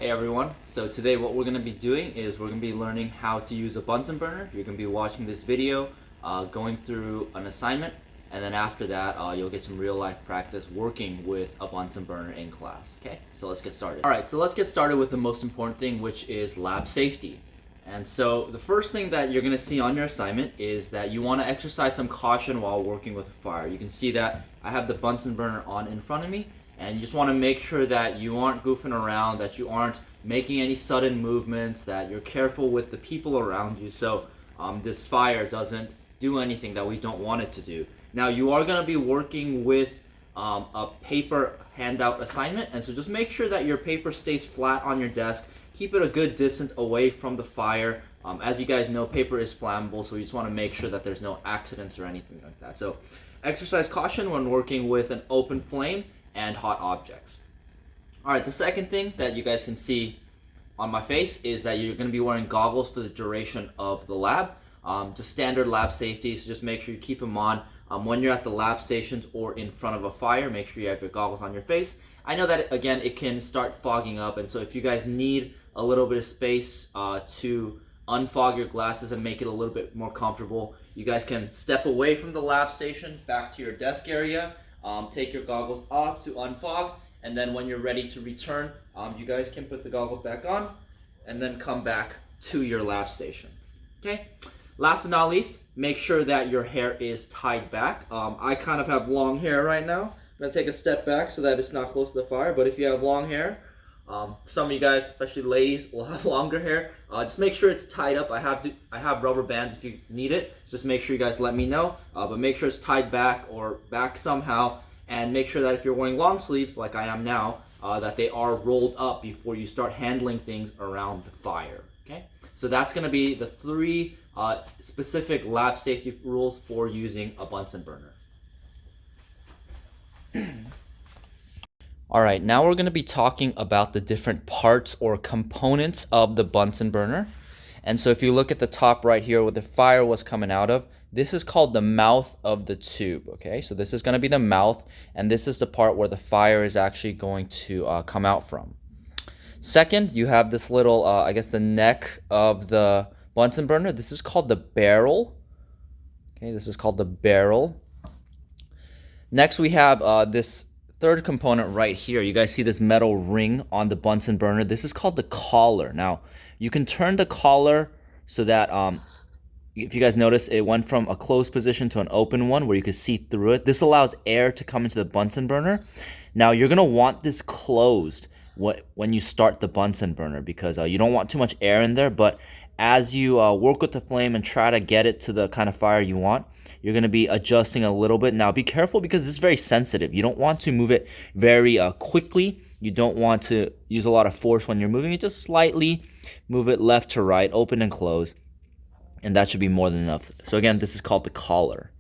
Hey everyone, so today what we're going to be doing is we're going to be learning how to use a Bunsen burner. You're going to be watching this video, going through an assignment, and then after that you'll get some real life practice working with a Bunsen burner in class. Okay, so let's get started. Alright, so let's get started with the most important thing, which is lab safety. And so the first thing that you're going to see on your assignment is that you want to exercise some caution while working with a fire. You can see that I have the Bunsen burner on in front of me. And you just want to make sure that you aren't goofing around, that you aren't making any sudden movements, that you're careful with the people around you so this fire doesn't do anything that we don't want it to do. Now you are going to be working with a paper handout assignment, and so just make sure that your paper stays flat on your desk. Keep it a good distance away from the fire. As you guys know, paper is flammable, so you just want to make sure that there's no accidents or anything like that. So exercise caution when working with an open flame and hot objects. Alright, the second thing that you guys can see on my face is that you're going to be wearing goggles for the duration of the lab. Just standard lab safety, so just make sure you keep them on when you're at the lab stations or in front of a fire. Make sure you have your goggles on your face. I know that again it can start fogging up, and so if you guys need a little bit of space to unfog your glasses and make it a little bit more comfortable, you guys can step away from the lab station back to your desk area. Take your goggles off to unfog, and then when you're ready to return, you guys can put the goggles back on and then come back to your lab station. Okay? Last but not least, make sure that your hair is tied back. I kind of have long hair right now. I'm going to take a step back so that it's not close to the fire, but if you have long hair, some of you guys, especially ladies, will have longer hair. Just make sure it's tied up. I have rubber bands if you need it. So just make sure you guys let me know. But make sure it's tied back or back somehow, and make sure that if you're wearing long sleeves like I am now, that they are rolled up before you start handling things around the fire. Okay? So that's going to be the three specific lab safety rules for using a Bunsen burner. Alright, now we're going to be talking about the different parts or components of the Bunsen burner. And so if you look at the top right here where the fire was coming out of, this is called the mouth of the tube, okay? So this is going to be the mouth, and this is the part where the fire is actually going to come out from. Second, you have this little, I guess the neck of the Bunsen burner. This is called the barrel. Okay, this is called the barrel. Next we have this third component right here. You guys see this metal ring on the Bunsen burner. This is called the collar. Now, you can turn the collar so that if you guys notice, it went from a closed position to an open one where you can see through it. This allows air to come into the Bunsen burner. Now, you're going to want this closed when you start the Bunsen burner because you don't want too much air in there, but as you work with the flame and try to get it to the kind of fire you want, you're going to be adjusting a little bit. Now be careful because this is very sensitive. You don't want to move it very quickly. You don't want to use a lot of force when you're moving it. Just slightly move it left to right, open and close, and that should be more than enough. So again, this is called the collar.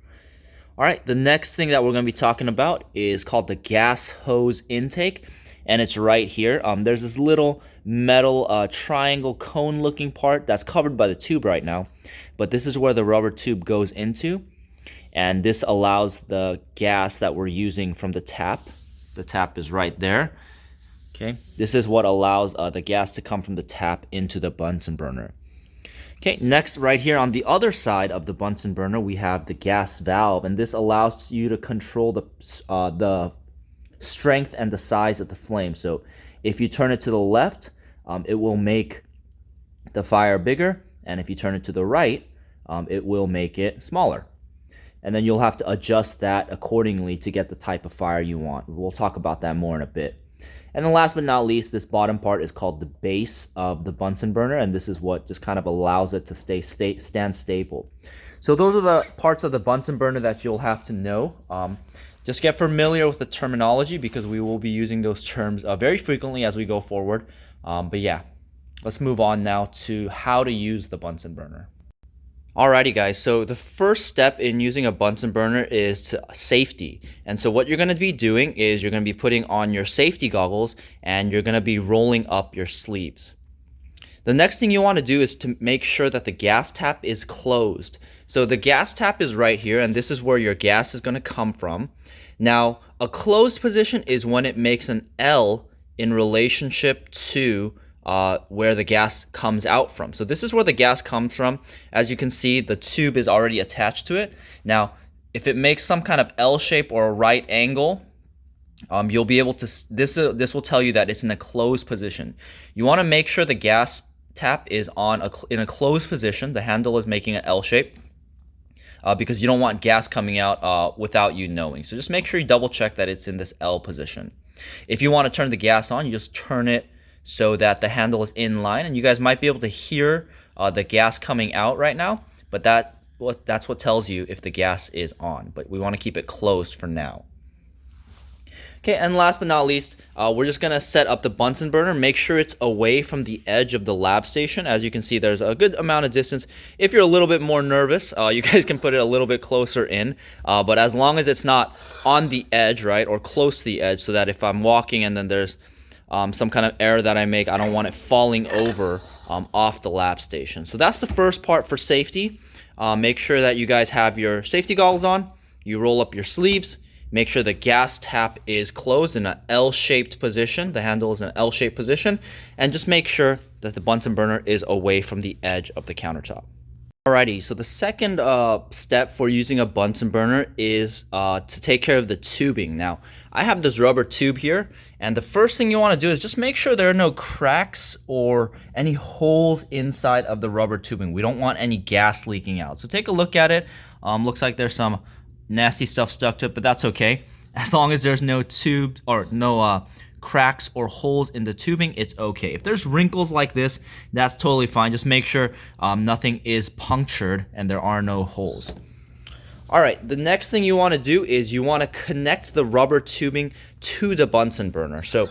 All right, the next thing that we're going to be talking about is called the gas hose intake, and it's right here. There's this little metal triangle cone looking part that's covered by the tube right now, but this is where the rubber tube goes into, and this allows the gas that we're using from the tap. The tap is right there. Okay, this is what allows the gas to come from the tap into the Bunsen burner. Okay, next right here on the other side of the Bunsen burner, we have the gas valve, and this allows you to control the strength and the size of the flame. So if you turn it to the left, it will make the fire bigger, and if you turn it to the right, it will make it smaller. And then you'll have to adjust that accordingly to get the type of fire you want. We'll talk about that more in a bit. And then last but not least, this bottom part is called the base of the Bunsen burner, and this is what just kind of allows it to stand stable. So those are the parts of the Bunsen burner that you'll have to know. Just get familiar with the terminology because we will be using those terms very frequently as we go forward. But yeah, let's move on now to how to use the Bunsen burner. Alrighty guys, so the first step in using a Bunsen burner is safety. And so what you're going to be doing is you're going to be putting on your safety goggles and you're going to be rolling up your sleeves. The next thing you want to do is to make sure that the gas tap is closed. So the gas tap is right here, and this is where your gas is going to come from. Now, a closed position is when it makes an L in relationship to where the gas comes out from. So this is where the gas comes from. As you can see, the tube is already attached to it. Now, if it makes some kind of L shape or a right angle, you'll be able to, this will tell you that it's in a closed position. You want to make sure the gas tap is in a closed position. The handle is making an L shape. Because you don't want gas coming out without you knowing. So just make sure you double check that it's in this L position. If you want to turn the gas on, you just turn it so that the handle is in line, and you guys might be able to hear the gas coming out right now, but that's what tells you if the gas is on. But we want to keep it closed for now. Okay, and last but not least, we're just going to set up the Bunsen burner. Make sure it's away from the edge of the lab station. As you can see, there's a good amount of distance. If you're a little bit more nervous, you guys can put it a little bit closer in. But as long as it's not on the edge, right, or close to the edge, so that if I'm walking and then there's some kind of error that I make, I don't want it falling over off the lab station. So that's the first part for safety. Make sure that you guys have your safety goggles on. You roll up your sleeves. Make sure the gas tap is closed in an L-shaped position. The handle is in an L-shaped position. And just make sure that the Bunsen burner is away from the edge of the countertop. Alrighty, so the second step for using a Bunsen burner is to take care of the tubing. Now, I have this rubber tube here, and the first thing you want to do is just make sure there are no cracks or any holes inside of the rubber tubing. We don't want any gas leaking out. So take a look at it. Looks like there's some nasty stuff stuck to it, but that's okay. As long as there's no tube or no cracks or holes in the tubing, it's okay. If there's wrinkles like this, that's totally fine. Just make sure nothing is punctured and there are no holes. All right, the next thing you want to do is you want to connect the rubber tubing to the Bunsen burner. So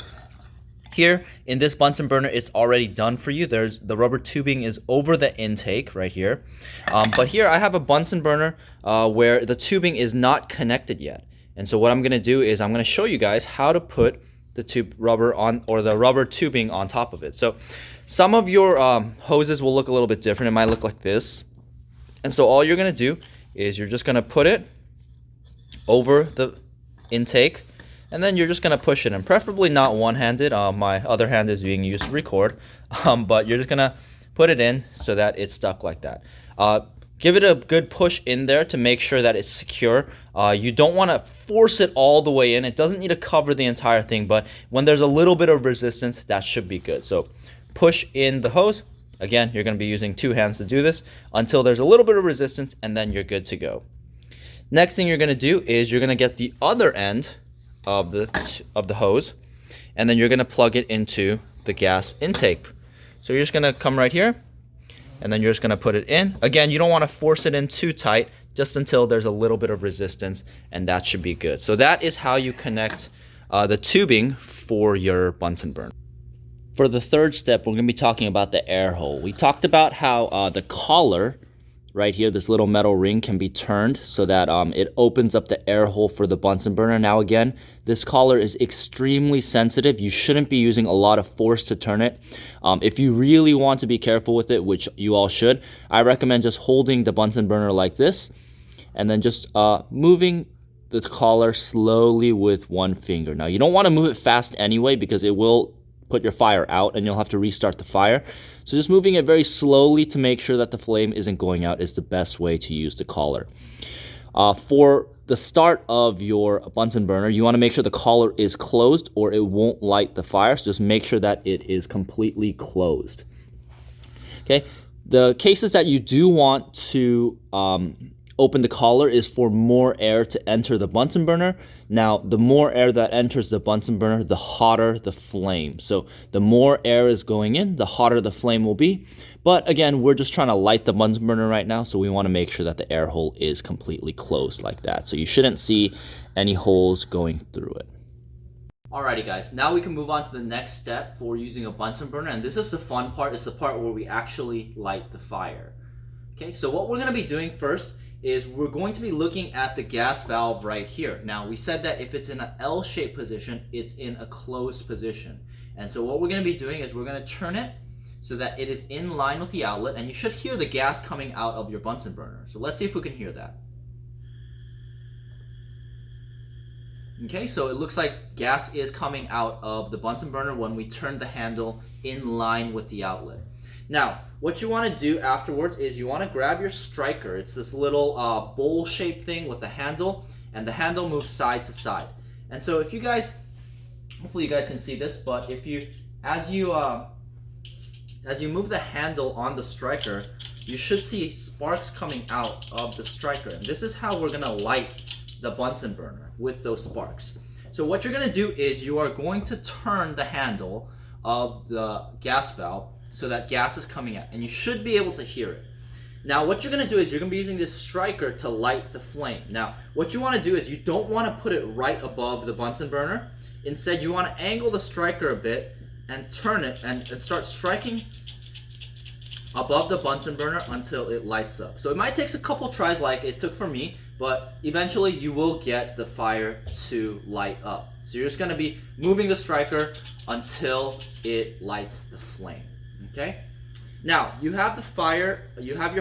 here in this Bunsen burner, it's already done for you. The rubber tubing is over the intake right here. But here I have a Bunsen burner where the tubing is not connected yet. And so what I'm going to do is I'm going to show you guys how to put the rubber on, or the rubber tubing on top of it. So some of your hoses will look a little bit different. It might look like this. And so all you're going to do is you're just going to put it over the intake, and then you're just going to push it in, preferably not one-handed. My other hand is being used to record, but you're just going to put it in so that it's stuck like that. Give it a good push in there to make sure that it's secure. You don't want to force it all the way in. It doesn't need to cover the entire thing, but when there's a little bit of resistance, that should be good. So push in the hose. Again, you're going to be using two hands to do this until there's a little bit of resistance, and then you're good to go. Next thing you're going to do is you're going to get the other end of the hose, and then you're going to plug it into the gas intake. So you're just going to come right here, and then you're just going to put it in. Again, you don't want to force it in too tight, just until there's a little bit of resistance, and that should be good. So that is how you connect the tubing for your Bunsen burner. For the third step, we're going to be talking about the air hole. We talked about how the collar right here, this little metal ring, can be turned so that it opens up the air hole for the Bunsen burner. Now again, this collar is extremely sensitive. You shouldn't be using a lot of force to turn it. If you really want to be careful with it, which you all should, I recommend just holding the Bunsen burner like this, and then just moving the collar slowly with one finger. Now you don't want to move it fast anyway, because it will put your fire out and you'll have to restart the fire. So just moving it very slowly to make sure that the flame isn't going out is the best way to use the collar. For the start of your Bunsen burner, you want to make sure the collar is closed or it won't light the fire. So just make sure that it is completely closed. Okay, the cases that you do want to open the collar is for more air to enter the Bunsen burner. Now, the more air that enters the Bunsen burner, the hotter the flame. So the more air is going in, the hotter the flame will be. But again, we're just trying to light the Bunsen burner right now, so we want to make sure that the air hole is completely closed like that. So you shouldn't see any holes going through it. Alrighty guys, now we can move on to the next step for using a Bunsen burner, and this is the fun part. It's the part where we actually light the fire. Okay, so what we're going to be doing first is we're going to be looking at the gas valve right here. Now, we said that if it's in an L-shaped position, it's in a closed position. And so what we're going to be doing is we're going to turn it so that it is in line with the outlet, and you should hear the gas coming out of your Bunsen burner. So let's see if we can hear that. Okay, so it looks like gas is coming out of the Bunsen burner when we turn the handle in line with the outlet. Now, what you want to do afterwards is you want to grab your striker. It's this little bowl-shaped thing with a handle, and the handle moves side to side. And so if you guys, hopefully you guys can see this, but if you, as you move the handle on the striker, you should see sparks coming out of the striker. And this is how we're gonna light the Bunsen burner, with those sparks. So what you're gonna do is you are going to turn the handle of the gas valve so that gas is coming out, and you should be able to hear it. Now what you're gonna do is you're gonna be using this striker to light the flame. Now what you wanna do is you don't wanna put it right above the Bunsen burner. Instead you wanna angle the striker a bit and turn it and start striking above the Bunsen burner until it lights up. So it might take a couple tries like it took for me, but eventually you will get the fire to light up. So you're just gonna be moving the striker until it lights the flame, okay? Now, you have your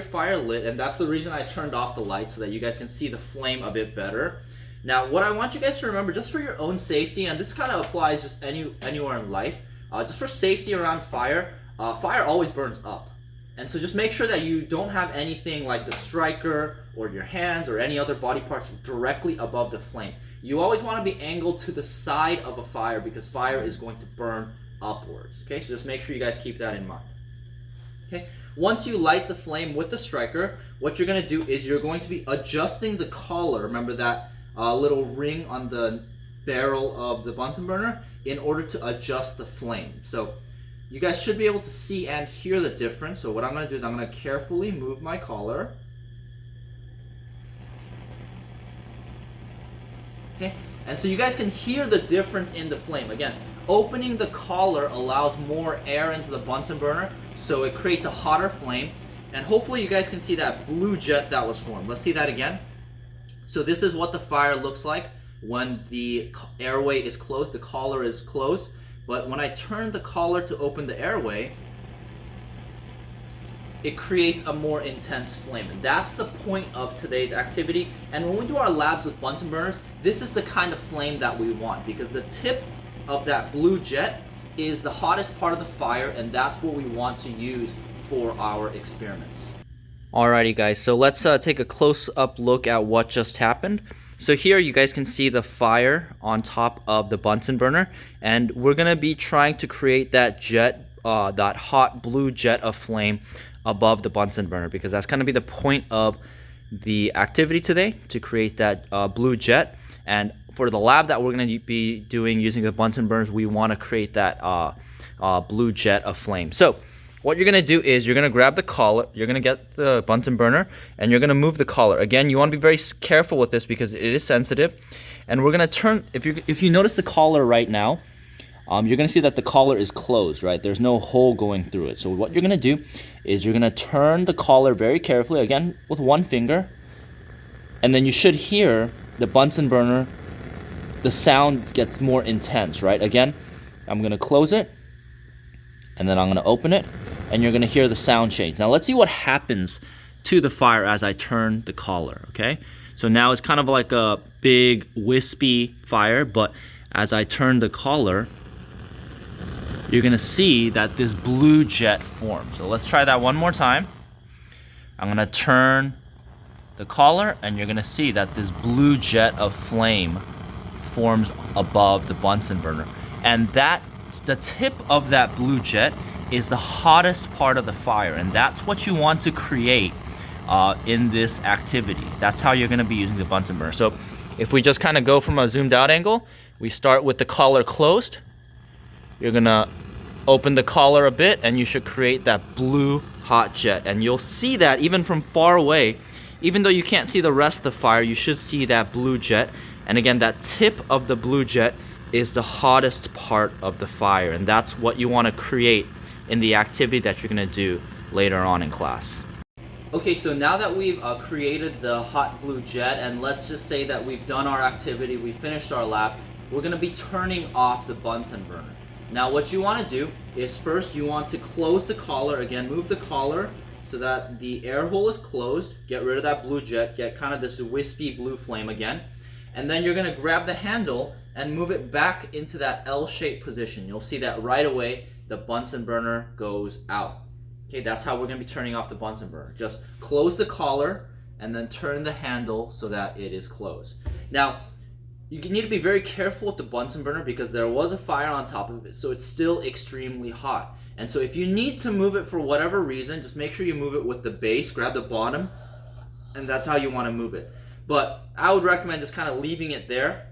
fire lit, and that's the reason I turned off the light so that you guys can see the flame a bit better. Now, what I want you guys to remember, just for your own safety, and this kind of applies just anywhere in life, just for safety around fire, fire always burns up. And so just make sure that you don't have anything like the striker or your hands or any other body parts directly above the flame. You always want to be angled to the side of a fire because fire is going to burn upwards. Okay, so just make sure you guys keep that in mind. Okay, once you light the flame with the striker, what you're going to do is you're going to be adjusting the collar. Remember that little ring on the barrel of the Bunsen burner in order to adjust the flame. So you guys should be able to see and hear the difference. So what I'm going to do is I'm going to carefully move my collar. Okay, and so you guys can hear the difference in the flame. Again, opening the collar allows more air into the Bunsen burner, so it creates a hotter flame. And hopefully you guys can see that blue jet that was formed. Let's see that again. So this is what the fire looks like when the airway is closed, the collar is closed. But when I turn the collar to open the airway, it creates a more intense flame. And that's the point of today's activity. And when we do our labs with Bunsen burners, this is the kind of flame that we want, because the tip of that blue jet is the hottest part of the fire, and that's what we want to use for our experiments. Alrighty guys, so let's take a close-up look at what just happened. So here you guys can see the fire on top of the Bunsen burner, and we're gonna be trying to create that jet, that hot blue jet of flame above the Bunsen burner, because that's gonna be the point of the activity today, to create that blue jet. And for the lab that we're gonna be doing using the Bunsen burners, we wanna create that blue jet of flame. So what you're gonna do is you're gonna grab the collar, you're gonna get the Bunsen burner, and you're gonna move the collar. Again, you wanna be very careful with this because it is sensitive. And we're gonna turn, if you notice the collar right now, you're gonna see that the collar is closed, right? There's no hole going through it. So what you're gonna do is you're gonna turn the collar very carefully, again, with one finger, and then you should hear the Bunsen burner, the sound gets more intense, right? Again, I'm gonna close it, and then I'm gonna open it, and you're gonna hear the sound change. Now let's see what happens to the fire as I turn the collar, okay? So now it's kind of like a big wispy fire, but as I turn the collar, you're gonna see that this blue jet forms. So let's try that one more time. I'm gonna turn the collar, and you're gonna see that this blue jet of flame forms above the Bunsen burner. And the tip of that blue jet is the hottest part of the fire, and that's what you want to create in this activity. That's how you're going to be using the Bunsen burner. So if we just kind of go from a zoomed out angle, we start with the collar closed. You're going to open the collar a bit, and you should create that blue hot jet. And you'll see that even from far away, even though you can't see the rest of the fire, you should see that blue jet. And again, that tip of the blue jet is the hottest part of the fire, and that's what you want to create in the activity that you're going to do later on in class. Okay, so now that we've created the hot blue jet, and let's just say that we've done our activity, we finished our lab, we're going to be turning off the Bunsen burner. Now what you want to do is first you want to close the collar. Again, move the collar so that the air hole is closed, get rid of that blue jet, get kind of this wispy blue flame again. And then you're gonna grab the handle and move it back into that L-shaped position. You'll see that right away the Bunsen burner goes out. Okay, that's how we're gonna be turning off the Bunsen burner. Just close the collar and then turn the handle so that it is closed. Now, you need to be very careful with the Bunsen burner because there was a fire on top of it, so it's still extremely hot. And so if you need to move it for whatever reason, just make sure you move it with the base, grab the bottom, and that's how you want to move it. But I would recommend just kind of leaving it there,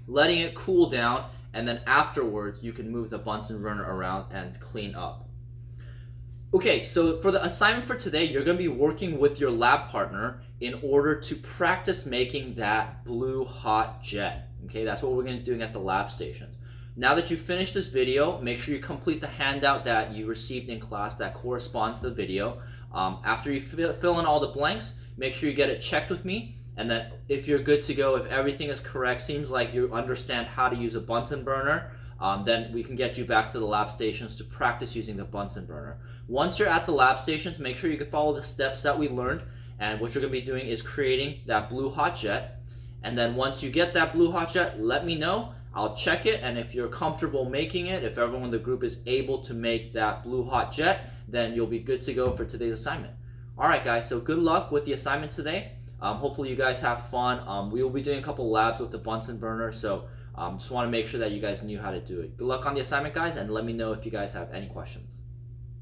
letting it cool down, and then afterwards you can move the Bunsen burner around and clean up. Okay, so for the assignment for today, you're going to be working with your lab partner in order to practice making that blue hot jet. Okay, that's what we're going to be doing at the lab stations. Now that you've finished this video, make sure you complete the handout that you received in class that corresponds to the video. After you fill in all the blanks, make sure you get it checked with me. And then if you're good to go, if everything is correct, seems like you understand how to use a Bunsen burner, then we can get you back to the lab stations to practice using the Bunsen burner. Once you're at the lab stations, make sure you can follow the steps that we learned. And what you're going to be doing is creating that blue hot jet. And then once you get that blue hot jet, let me know. I'll check it. And if you're comfortable making it, if everyone in the group is able to make that blue hot jet, then you'll be good to go for today's assignment. All right, guys. So good luck with the assignment today. Hopefully you guys have fun. We will be doing a couple labs with the Bunsen burner. So just want to make sure that you guys knew how to do it. Good luck on the assignment, guys. And let me know if you guys have any questions.